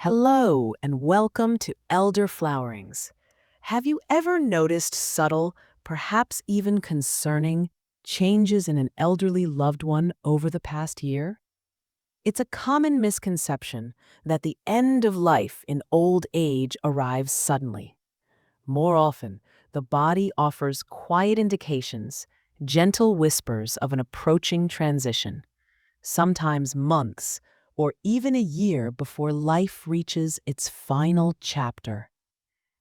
Hello and welcome to Elderflowerings. Have you ever noticed subtle, perhaps even concerning, changes in an elderly loved one over the past year? It's a common misconception that the end of life in old age arrives suddenly. More often, the body offers quiet indications, gentle whispers of an approaching transition, sometimes months or even a year before life reaches its final chapter.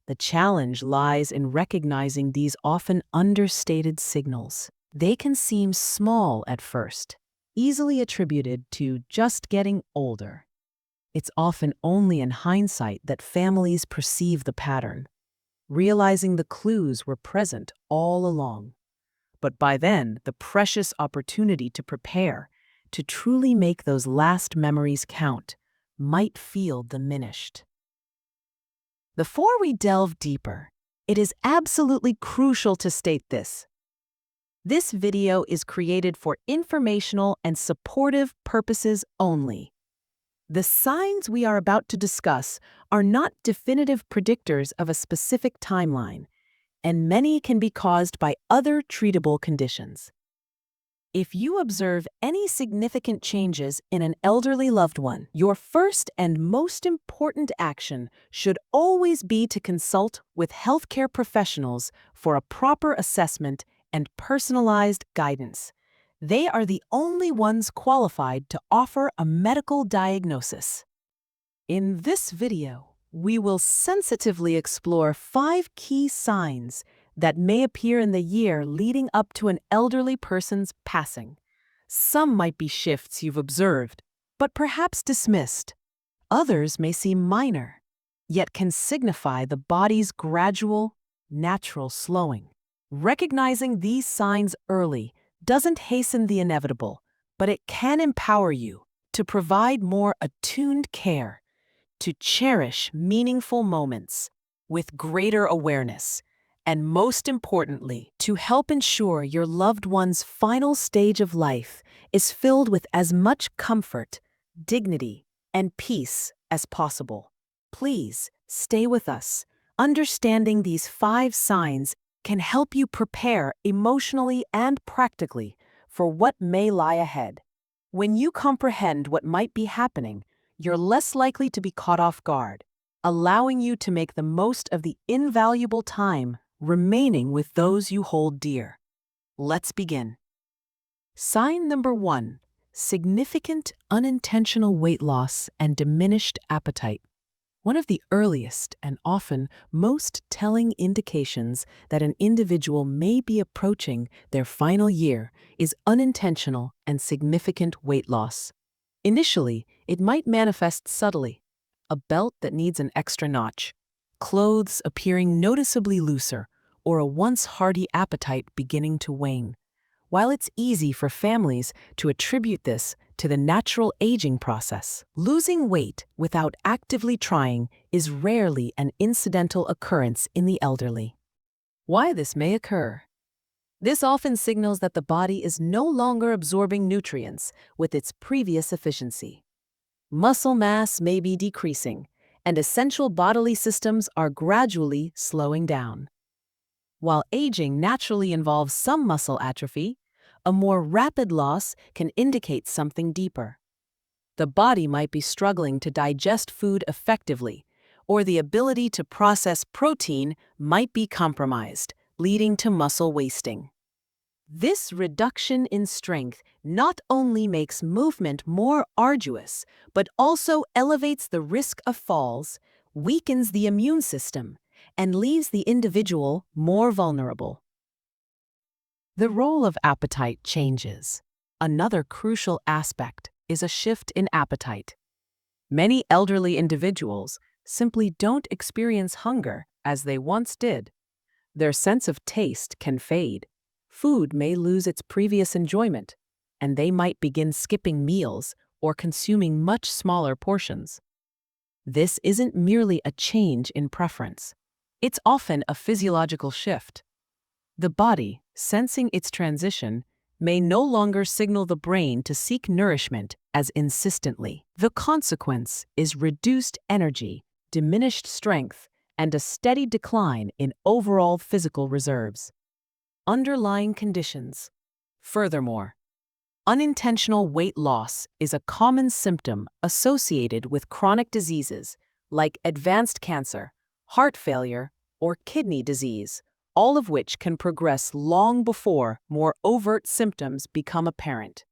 The challenge lies in recognizing these often understated signals. They can seem small at first, easily attributed to just getting older. It's often only in hindsight that families perceive the pattern, realizing the clues were present all along. But by then, the precious opportunity to prepare, to truly make those last memories count, might feel diminished. Before we delve deeper, it is absolutely crucial to state this. This video is created for informational and supportive purposes only. The signs we are about to discuss are not definitive predictors of a specific timeline, and many can be caused by other treatable conditions. If you observe any significant changes in an elderly loved one, your first and most important action should always be to consult with healthcare professionals for a proper assessment and personalized guidance. They are the only ones qualified to offer a medical diagnosis. In this video, we will sensitively explore 5 key signs that may appear in the year leading up to an elderly person's passing. Some might be shifts you've observed, but perhaps dismissed. Others may seem minor, yet can signify the body's gradual, natural slowing. Recognizing these signs early doesn't hasten the inevitable, but it can empower you to provide more attuned care, to cherish meaningful moments with greater awareness, and most importantly, to help ensure your loved one's final stage of life is filled with as much comfort, dignity, and peace as possible. Please stay with us. Understanding these 5 signs can help you prepare emotionally and practically for what may lie ahead. When you comprehend what might be happening, you're less likely to be caught off guard, allowing you to make the most of the invaluable time remaining with those you hold dear. Let's begin. Sign number 1: significant unintentional weight loss and diminished appetite. One of the earliest and often most telling indications that an individual may be approaching their final year is unintentional and significant weight loss. Initially, it might manifest subtly: a belt that needs an extra notch, clothes appearing noticeably looser, or a once hearty appetite beginning to wane. While it's easy for families to attribute this to the natural aging process, losing weight without actively trying is rarely an incidental occurrence in the elderly. Why this may occur? This often signals that the body is no longer absorbing nutrients with its previous efficiency. Muscle mass may be decreasing, and essential bodily systems are gradually slowing down. While aging naturally involves some muscle atrophy, a more rapid loss can indicate something deeper. The body might be struggling to digest food effectively, or the ability to process protein might be compromised, leading to muscle wasting. This reduction in strength not only makes movement more arduous, but also elevates the risk of falls, weakens the immune system, and leaves the individual more vulnerable. The role of appetite changes. Another crucial aspect is a shift in appetite. Many elderly individuals simply don't experience hunger as they once did. Their sense of taste can fade. Food may lose its previous enjoyment, and they might begin skipping meals or consuming much smaller portions. This isn't merely a change in preference. It's often a physiological shift. The body, sensing its transition, may no longer signal the brain to seek nourishment as insistently. The consequence is reduced energy, diminished strength, and a steady decline in overall physical reserves. Underlying conditions. Furthermore, unintentional weight loss is a common symptom associated with chronic diseases like advanced cancer, heart failure, or kidney disease, all of which can progress long before more overt symptoms become apparent.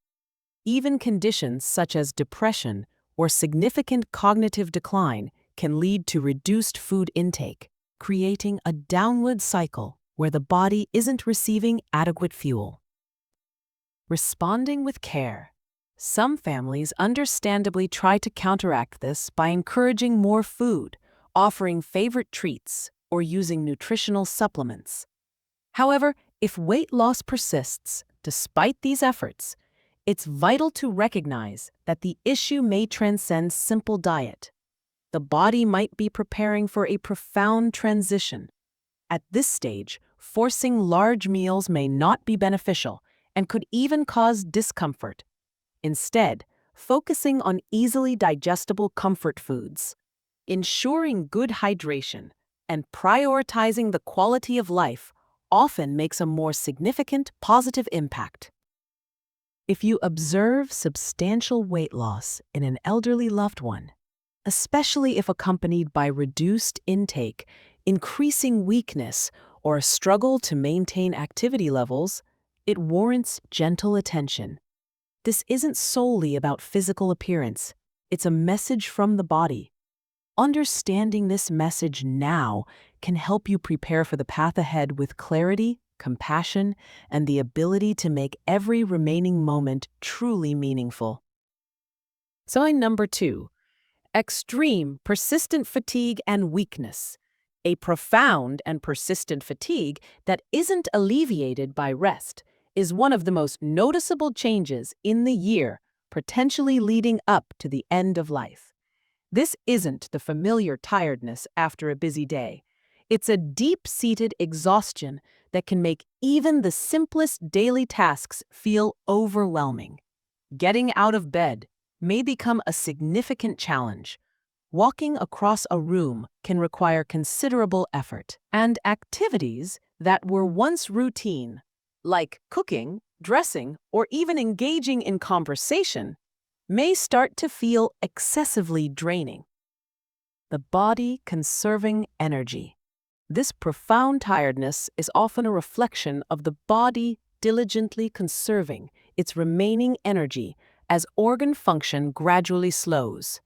Even conditions such as depression or significant cognitive decline can lead to reduced food intake, creating a downward cycle where the body isn't receiving adequate fuel. Responding with care. Some families understandably try to counteract this by encouraging more food, offering favorite treats, or using nutritional supplements. However, if weight loss persists despite these efforts, it's vital to recognize that the issue may transcend simple diet. The body might be preparing for a profound transition. At this stage, forcing large meals may not be beneficial and could even cause discomfort. Instead, focusing on easily digestible comfort foods, ensuring good hydration, and prioritizing the quality of life often makes a more significant positive impact. If you observe substantial weight loss in an elderly loved one, especially if accompanied by reduced intake, increasing weakness, or a struggle to maintain activity levels, it warrants gentle attention. This isn't solely about physical appearance, it's a message from the body. Understanding this message now can help you prepare for the path ahead with clarity, compassion, and the ability to make every remaining moment truly meaningful. Sign number 2. Extreme, persistent fatigue and weakness. A profound and persistent fatigue that isn't alleviated by rest is one of the most noticeable changes in the year, potentially leading up to the end of life. This isn't the familiar tiredness after a busy day. It's a deep-seated exhaustion that can make even the simplest daily tasks feel overwhelming. Getting out of bed may become a significant challenge. Walking across a room can require considerable effort, and activities that were once routine, like cooking, dressing, or even engaging in conversation, may start to feel excessively draining. The body conserving energy. This profound tiredness is often a reflection of the body diligently conserving its remaining energy as organ function gradually slows.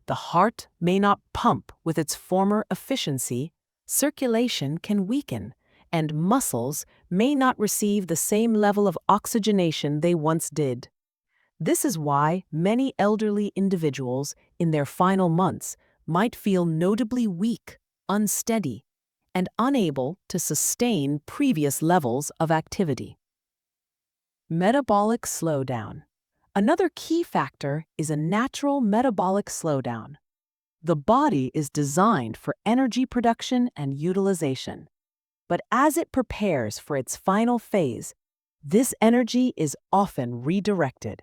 The heart may not pump with its former efficiency, circulation can weaken, and muscles may not receive the same level of oxygenation they once did. This is why many elderly individuals in their final months might feel notably weak, unsteady, and unable to sustain previous levels of activity. Metabolic slowdown. Another key factor is a natural metabolic slowdown. The body is designed for energy production and utilization. But as it prepares for its final phase, this energy is often redirected.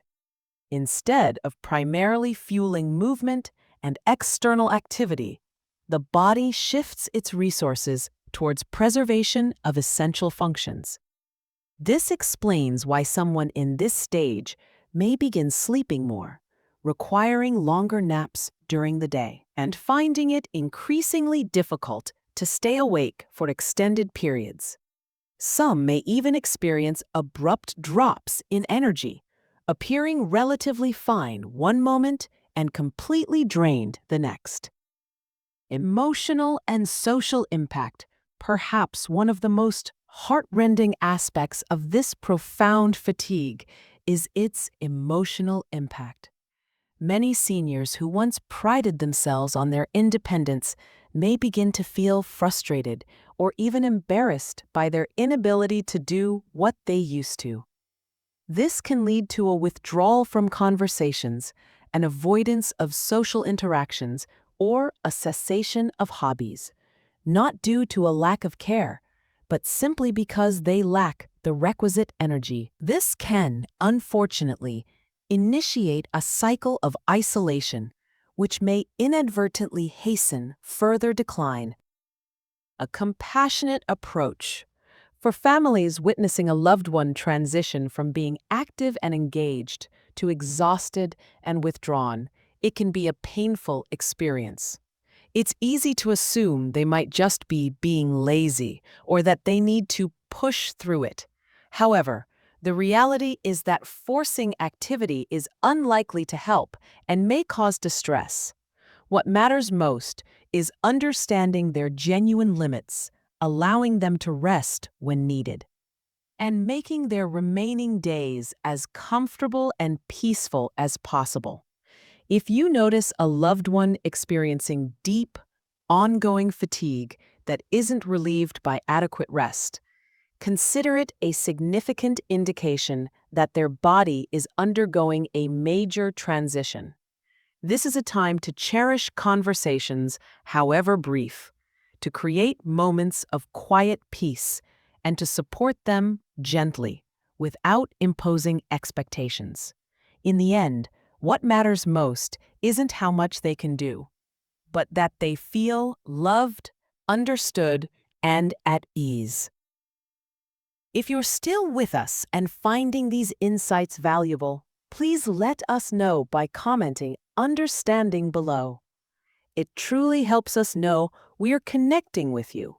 Instead of primarily fueling movement and external activity, the body shifts its resources towards preservation of essential functions. This explains why someone in this stage may begin sleeping more, requiring longer naps during the day, and finding it increasingly difficult to stay awake for extended periods. Some may even experience abrupt drops in energy, appearing relatively fine one moment and completely drained the next. Emotional and social impact. Perhaps one of the most heartrending aspects of this profound fatigue is its emotional impact. Many seniors who once prided themselves on their independence may begin to feel frustrated or even embarrassed by their inability to do what they used to. This can lead to a withdrawal from conversations, an avoidance of social interactions, or a cessation of hobbies, not due to a lack of care, but simply because they lack the requisite energy. This can, unfortunately, initiate a cycle of isolation, which may inadvertently hasten further decline. A compassionate approach. For families witnessing a loved one transition from being active and engaged to exhausted and withdrawn, it can be a painful experience. It's easy to assume they might just be being lazy or that they need to push through it. However, the reality is that forcing activity is unlikely to help and may cause distress. What matters most is understanding their genuine limits, allowing them to rest when needed, and making their remaining days as comfortable and peaceful as possible. If you notice a loved one experiencing deep, ongoing fatigue that isn't relieved by adequate rest, consider it a significant indication that their body is undergoing a major transition. This is a time to cherish conversations, however brief, to create moments of quiet peace, and to support them gently, without imposing expectations. In the end, what matters most isn't how much they can do, but that they feel loved, understood, and at ease. If you're still with us and finding these insights valuable, please let us know by commenting "Understanding" below. It truly helps us know we're connecting with you.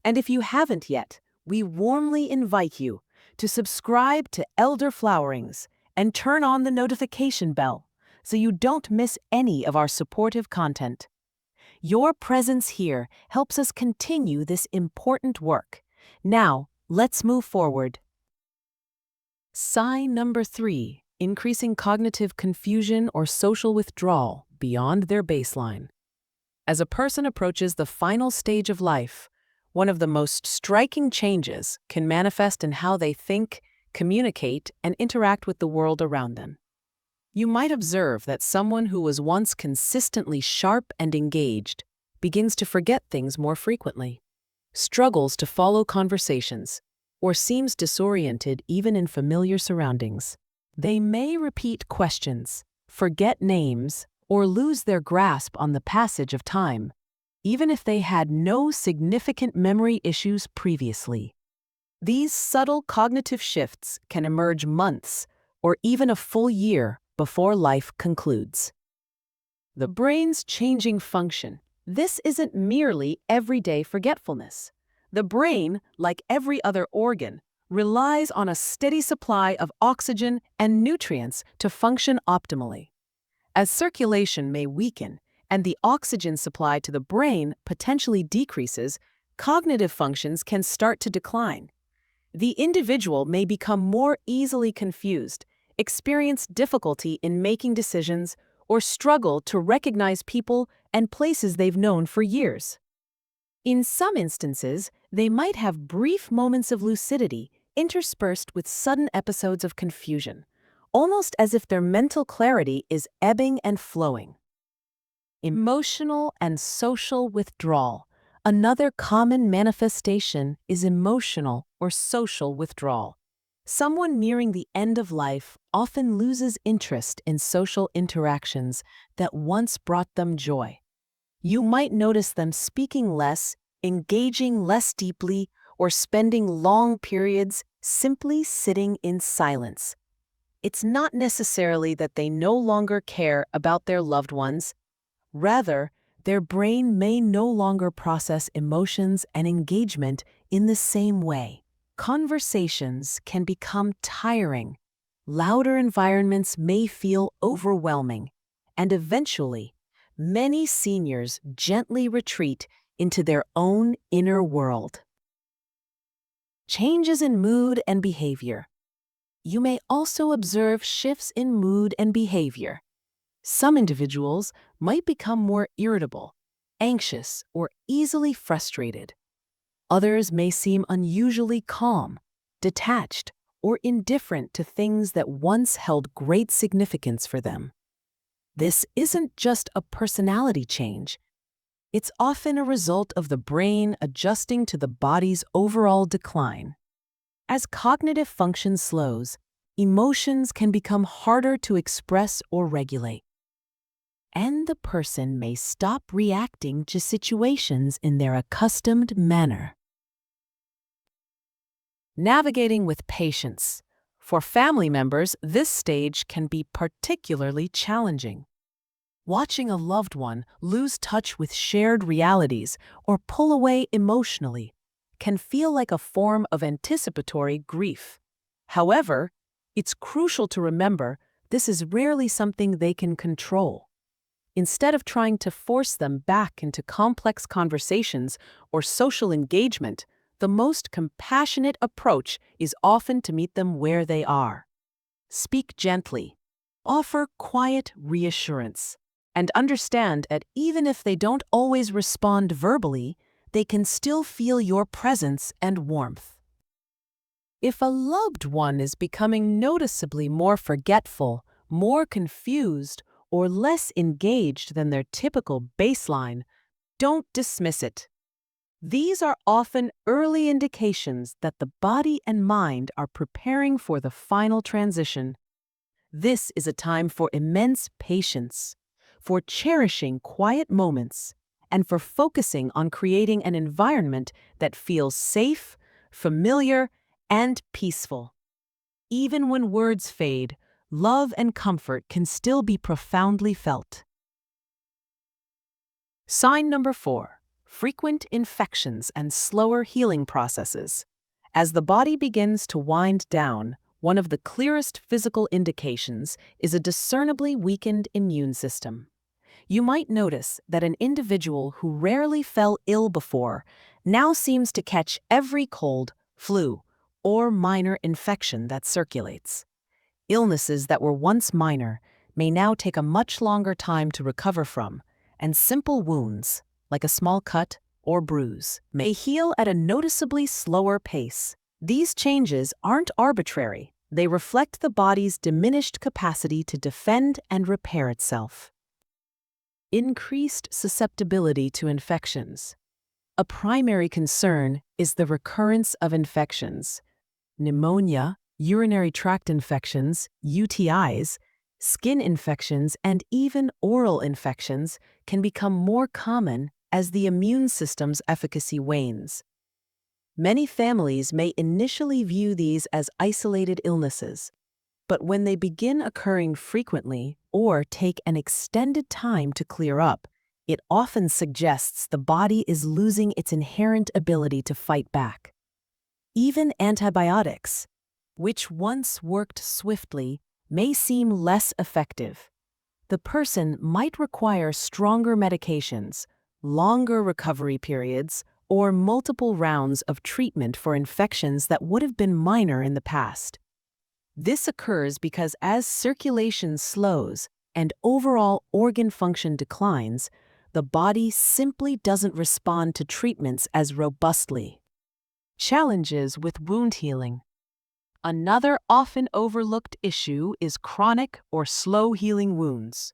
And if you haven't yet, we warmly invite you to subscribe to Elderflowerings and turn on the notification bell so you don't miss any of our supportive content. Your presence here helps us continue this important work. Now, let's move forward. Sign number 3, increasing cognitive confusion or social withdrawal beyond their baseline. As a person approaches the final stage of life, one of the most striking changes can manifest in how they think, communicate, and interact with the world around them. You might observe that someone who was once consistently sharp and engaged begins to forget things more frequently, struggles to follow conversations, or seems disoriented even in familiar surroundings. They may repeat questions, forget names, or lose their grasp on the passage of time, even if they had no significant memory issues previously. These subtle cognitive shifts can emerge months or even a full year before life concludes. The brain's changing function. This isn't merely everyday forgetfulness. The brain, like every other organ, relies on a steady supply of oxygen and nutrients to function optimally. As circulation may weaken and the oxygen supply to the brain potentially decreases, cognitive functions can start to decline. The individual may become more easily confused, experience difficulty in making decisions, or struggle to recognize people and places they've known for years. In some instances, they might have brief moments of lucidity interspersed with sudden episodes of confusion, almost as if their mental clarity is ebbing and flowing. Emotional and social withdrawal. Another common manifestation is emotional or social withdrawal. Someone nearing the end of life often loses interest in social interactions that once brought them joy. You might notice them speaking less, engaging less deeply, or spending long periods simply sitting in silence. It's not necessarily that they no longer care about their loved ones. Rather, their brain may no longer process emotions and engagement in the same way. Conversations can become tiring. Louder environments may feel overwhelming. And eventually, many seniors gently retreat into their own inner world. Changes in mood and behavior. You may also observe shifts in mood and behavior. Some individuals might become more irritable, anxious, or easily frustrated. Others may seem unusually calm, detached, or indifferent to things that once held great significance for them. This isn't just a personality change. It's often a result of the brain adjusting to the body's overall decline. As cognitive function slows, emotions can become harder to express or regulate, and the person may stop reacting to situations in their accustomed manner. Navigating with patience. For family members, this stage can be particularly challenging. Watching a loved one lose touch with shared realities or pull away emotionally can feel like a form of anticipatory grief. However, it's crucial to remember this is rarely something they can control. Instead of trying to force them back into complex conversations or social engagement, the most compassionate approach is often to meet them where they are. Speak gently, offer quiet reassurance, and understand that even if they don't always respond verbally, they can still feel your presence and warmth. If a loved one is becoming noticeably more forgetful, more confused, or less engaged than their typical baseline, don't dismiss it. These are often early indications that the body and mind are preparing for the final transition. This is a time for immense patience, for cherishing quiet moments, and for focusing on creating an environment that feels safe, familiar, and peaceful. Even when words fade, love and comfort can still be profoundly felt. Sign number 4. Frequent infections and slower healing processes. As the body begins to wind down, one of the clearest physical indications is a discernibly weakened immune system. You might notice that an individual who rarely fell ill before now seems to catch every cold, flu, or minor infection that circulates. Illnesses that were once minor may now take a much longer time to recover from, and simple wounds, like a small cut or bruise, may heal at a noticeably slower pace. These changes aren't arbitrary. They reflect the body's diminished capacity to defend and repair itself. Increased susceptibility to infections. A primary concern is the recurrence of infections. Pneumonia, urinary tract infections, UTIs, skin infections, and even oral infections can become more common as the immune system's efficacy wanes. Many families may initially view these as isolated illnesses, but when they begin occurring frequently or take an extended time to clear up, it often suggests the body is losing its inherent ability to fight back. Even antibiotics, which once worked swiftly, may seem less effective. The person might require stronger medications, longer recovery periods, or multiple rounds of treatment for infections that would have been minor in the past. This occurs because as circulation slows and overall organ function declines, the body simply doesn't respond to treatments as robustly. Challenges with wound healing. Another often overlooked issue is chronic or slow-healing wounds.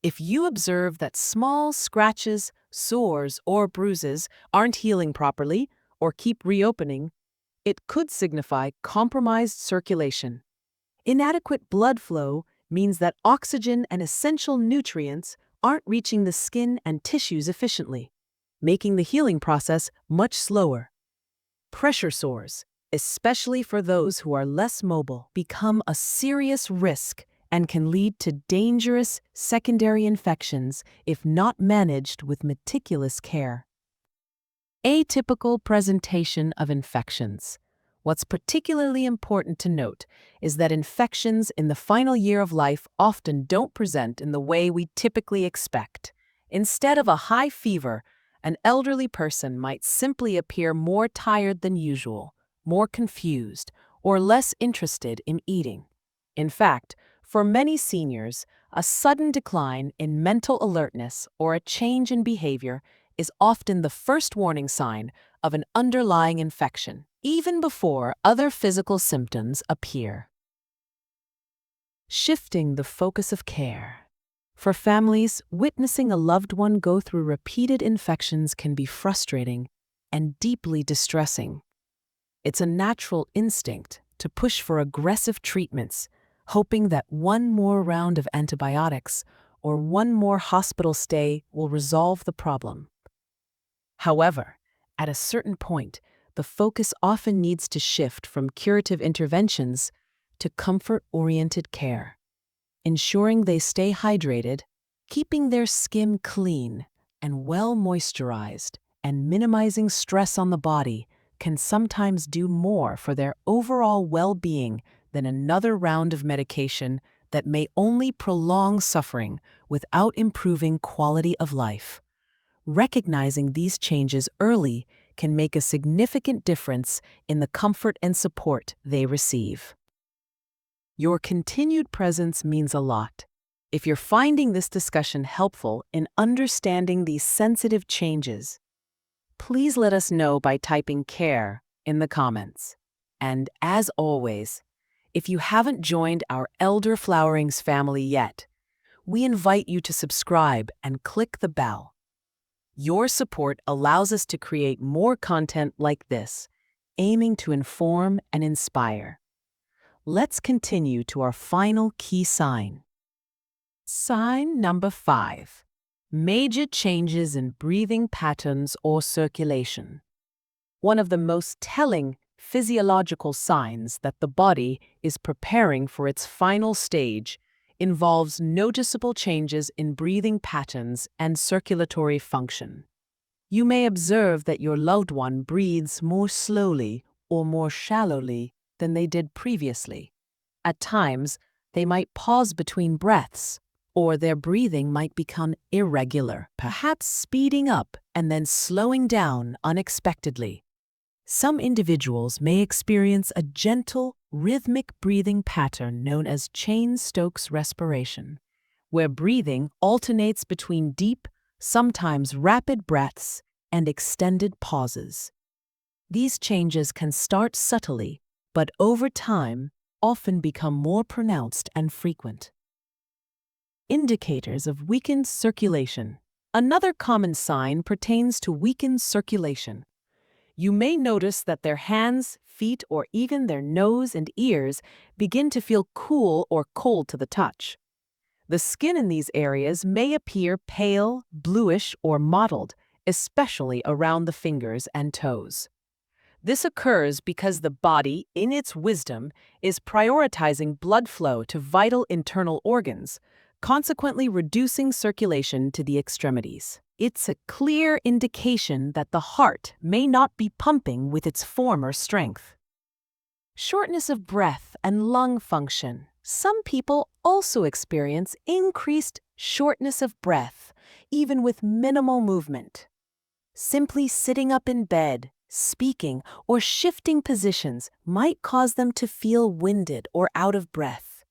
If you observe that small scratches, sores, or bruises aren't healing properly or keep reopening, it could signify compromised circulation. Inadequate blood flow means that oxygen and essential nutrients aren't reaching the skin and tissues efficiently, making the healing process much slower. Pressure sores, especially for those who are less mobile, become a serious risk and can lead to dangerous secondary infections if not managed with meticulous care. Atypical presentation of infections. What's particularly important to note is that infections in the final year of life often don't present in the way we typically expect. Instead of a high fever, an elderly person might simply appear more tired than usual, more confused, or less interested in eating. In fact, for many seniors, a sudden decline in mental alertness or a change in behavior is often the first warning sign of an underlying infection, even before other physical symptoms appear. Shifting the focus of care. For families, witnessing a loved one go through repeated infections can be frustrating and deeply distressing. It's a natural instinct to push for aggressive treatments, hoping that one more round of antibiotics or one more hospital stay will resolve the problem. However, at a certain point, the focus often needs to shift from curative interventions to comfort-oriented care. Ensuring they stay hydrated, keeping their skin clean and well moisturized, and minimizing stress on the body can sometimes do more for their overall well-being than another round of medication that may only prolong suffering without improving quality of life. Recognizing these changes early can make a significant difference in the comfort and support they receive. Your continued presence means a lot. If you're finding this discussion helpful in understanding these sensitive changes, please let us know by typing CARE in the comments. And as always, if you haven't joined our Elderflowerings family yet, we invite you to subscribe and click the bell. Your support allows us to create more content like this, aiming to inform and inspire. Let's continue to our final key sign. Sign number 5. Major changes in breathing patterns or circulation. One of the most telling physiological signs that the body is preparing for its final stage involves noticeable changes in breathing patterns and circulatory function. You may observe that your loved one breathes more slowly or more shallowly than they did previously. At times, they might pause between breaths, or their breathing might become irregular, perhaps speeding up and then slowing down unexpectedly. Some individuals may experience a gentle, rhythmic breathing pattern known as Cheyne-Stokes respiration, where breathing alternates between deep, sometimes rapid breaths and extended pauses. These changes can start subtly, but over time often become more pronounced and frequent. Indicators of weakened circulation. Another common sign pertains to weakened circulation. You may notice that their hands, feet, or even their nose and ears begin to feel cool or cold to the touch. The skin in these areas may appear pale, bluish, or mottled, especially around the fingers and toes. This occurs because the body, in its wisdom, is prioritizing blood flow to vital internal organs, consequently reducing circulation to the extremities. It's a clear indication that the heart may not be pumping with its former strength. Shortness of breath and lung function. Some people also experience increased shortness of breath, even with minimal movement. Simply sitting up in bed, speaking, or shifting positions might cause them to feel winded or out of breath.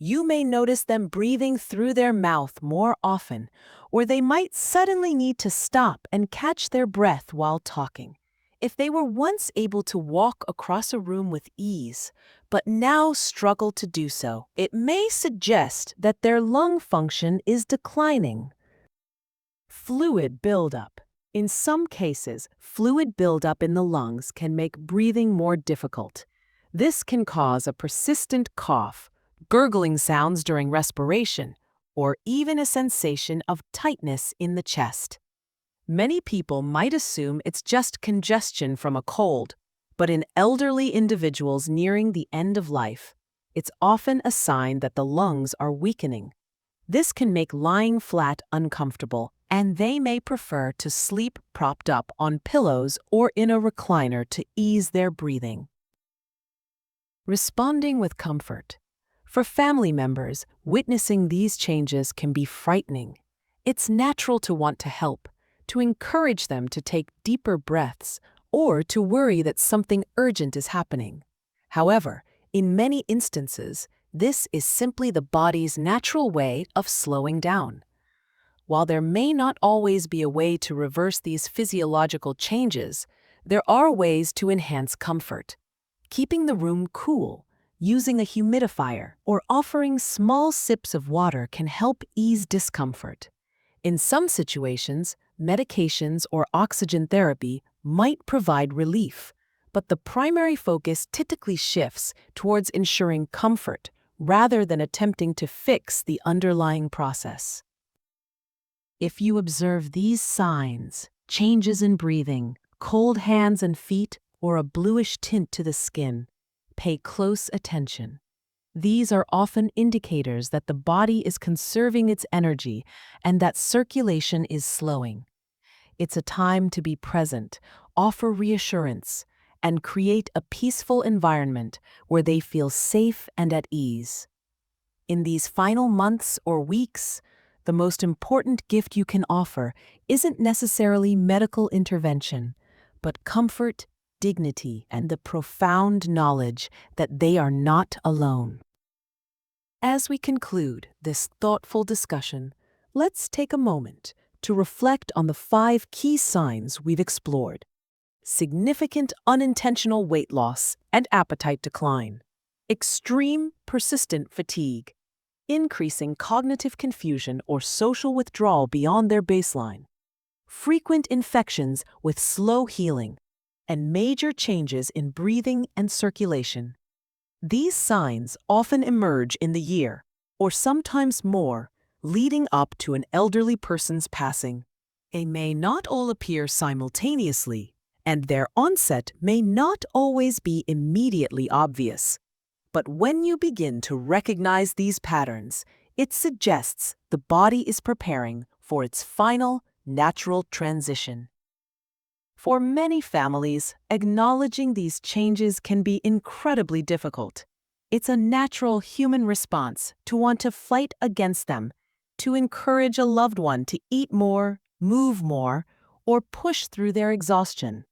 You may notice them breathing through their mouth more often, or they might suddenly need to stop and catch their breath while talking. If they were once able to walk across a room with ease, but now struggle to do so, it may suggest that their lung function is declining. Fluid buildup. In some cases, fluid buildup in the lungs can make breathing more difficult. This can cause a persistent cough, gurgling sounds during respiration, or even a sensation of tightness in the chest. Many people might assume it's just congestion from a cold, but in elderly individuals nearing the end of life, it's often a sign that the lungs are weakening. This can make lying flat uncomfortable, and they may prefer to sleep propped up on pillows or in a recliner to ease their breathing. Responding with comfort. For family members, witnessing these changes can be frightening. It's natural to want to help, to encourage them to take deeper breaths, or to worry that something urgent is happening. However, in many instances, this is simply the body's natural way of slowing down. While there may not always be a way to reverse these physiological changes, there are ways to enhance comfort. Keeping the room cool, using a humidifier, or offering small sips of water can help ease discomfort. In some situations, medications or oxygen therapy might provide relief, but the primary focus typically shifts towards ensuring comfort rather than attempting to fix the underlying process. If you observe these signs, changes in breathing, cold hands and feet, or a bluish tint to the skin, pay close attention. These are often indicators that the body is conserving its energy and that circulation is slowing. It's a time to be present, offer reassurance, and create a peaceful environment where they feel safe and at ease. In these final months or weeks, the most important gift you can offer isn't necessarily medical intervention, but comfort, dignity, and the profound knowledge that they are not alone. As we conclude this thoughtful discussion, let's take a moment to reflect on the 5 key signs we've explored: significant unintentional weight loss and appetite decline, extreme persistent fatigue, increasing cognitive confusion or social withdrawal beyond their baseline, frequent infections with slow healing, and major changes in breathing and circulation. These signs often emerge in the year, or sometimes more, leading up to an elderly person's passing. They may not all appear simultaneously, and their onset may not always be immediately obvious. But when you begin to recognize these patterns, it suggests the body is preparing for its final, natural transition. For many families, acknowledging these changes can be incredibly difficult. It's a natural human response to want to fight against them, to encourage a loved one to eat more, move more, or push through their exhaustion.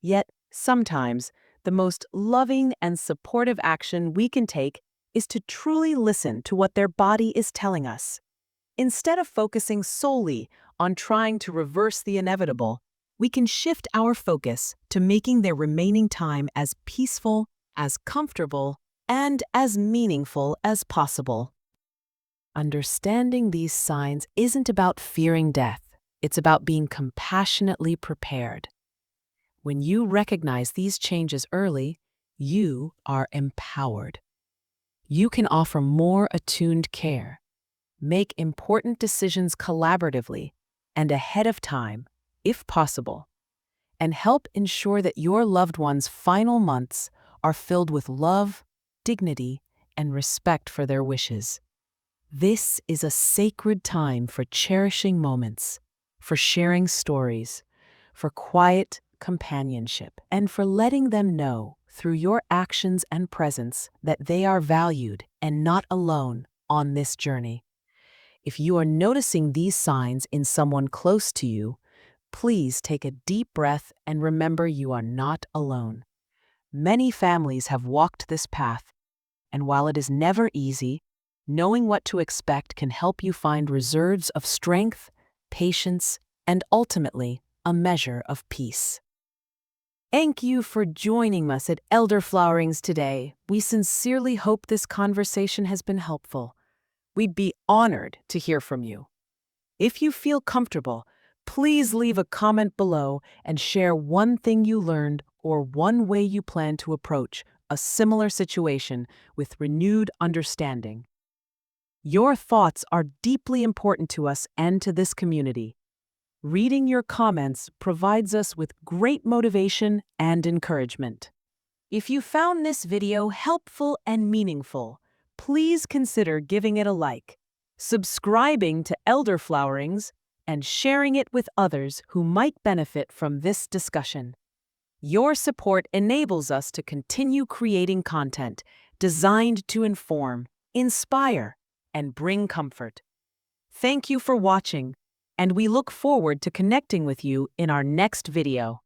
Yet, sometimes, the most loving and supportive action we can take is to truly listen to what their body is telling us. Instead of focusing solely on trying to reverse the inevitable, we can shift our focus to making their remaining time as peaceful, as comfortable, and as meaningful as possible. Understanding these signs isn't about fearing death. It's about being compassionately prepared. When you recognize these changes early, you are empowered. You can offer more attuned care, make important decisions collaboratively and ahead of time, if possible, and help ensure that your loved one's final months are filled with love, dignity, and respect for their wishes. This is a sacred time for cherishing moments, for sharing stories, for quiet companionship, and for letting them know through your actions and presence that they are valued and not alone on this journey. If you are noticing these signs in someone close to you, please take a deep breath and remember you are not alone. Many families have walked this path, and while it is never easy, knowing what to expect can help you find reserves of strength, patience, and ultimately, a measure of peace. Thank you for joining us at Elderflowerings today. We sincerely hope this conversation has been helpful. We'd be honored to hear from you. If you feel comfortable, please leave a comment below and share one thing you learned or one way you plan to approach a similar situation with renewed understanding. Your thoughts are deeply important to us and to this community. Reading your comments provides us with great motivation and encouragement. If you found this video helpful and meaningful, please consider giving it a like, subscribing to Elderflowerings, and sharing it with others who might benefit from this discussion. Your support enables us to continue creating content designed to inform, inspire, and bring comfort. Thank you for watching, and we look forward to connecting with you in our next video.